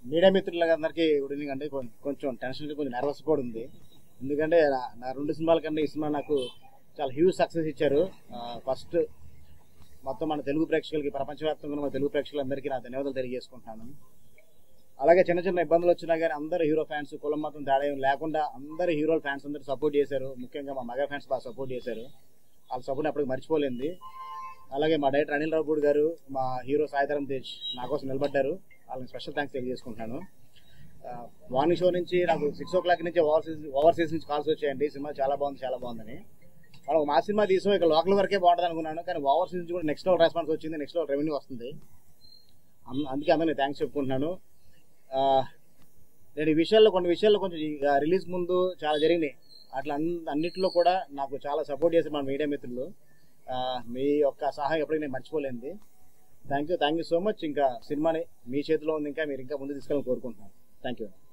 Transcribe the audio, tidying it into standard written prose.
Media మిత్రులందరికీ good evening అండి. కొంచెం టెన్షన్, కొంచెం నర్వస్ కూడా ఉంది. ఎందుకంటే నా 2 సినిమాల కన్నా ఈ సినిమా నాకు చాలా హ్యూజ్ సక్సెస్ ఇచ్చారు. ఫస్ట్ మొత్తం మన తెలుగు ప్రేక్షకులకి, ప్రపంచవ్యాప్తంగా ఉన్న తెలుగు ప్రేక్షకులందరికీ నా ధన్యవాదాలు తెలియజేసుకుంటున్నాను. అలాగే చిన్న చిన్న ఇబ్బందులు వచ్చినా కానీ అందరూ హీరో ఫ్యాన్స్, కులం మతం తేడా లేకుండా అందరూ హీరోల ఫ్యాన్స్ అందరూ సపోర్ట్ చేశారు. ముఖ్యంగా మా మగ ఫ్యాన్స్ బాగా సపోర్ట్ చేశారు. వాళ్ళ సపోర్ట్ అప్పటికి మర్చిపోలేంది. అలాగే మా డైరెక్టర్ అనిల్ రావుపూడి గారు, మా హీరో సాయిధరం తేజ్ నా కోసం నిలబడ్డారు. వాళ్ళని స్పెషల్ థ్యాంక్స్ తెలియజేసుకుంటున్నాను. మార్నింగ్ షో నుంచి నాకు 6 o'clock నుంచి ఓవర్సీస్ నుంచి కాల్స్ వచ్చాయండి. సినిమా చాలా బాగుందని. మనం మా సినిమా తీసాం, ఇక లోకల్ వరకే బాగుంటుంది అనుకున్నాను. కానీ ఓవర్సీస్ నుంచి కూడా నెక్స్ట్ లెవెల్ రెస్పాన్స్ వచ్చింది, నెక్స్ట్ లెవెల్ రెవెన్యూ వస్తుంది. అందుకే అందరినీ థ్యాంక్స్ చెప్పుకుంటున్నాను. నేను కొన్ని విషయాల్లో కొంచెం రిలీజ్ ముందు చాలా జరిగినాయి. అట్లా అన్నింటిలో కూడా నాకు చాలా సపోర్ట్ చేశారు మన మీడియా మిత్రులు. మీ యొక్క సహాయం ఎప్పటికీ నేను మర్చిపోలేంది. Thank you so much. ఇంకా సినిమాని మీ చేతిలో ఉంది, ఇంకా మీరు ఇంకా ముందు తీసుకెళ్ళాలని కోరుకుంటున్నాను. Thank you.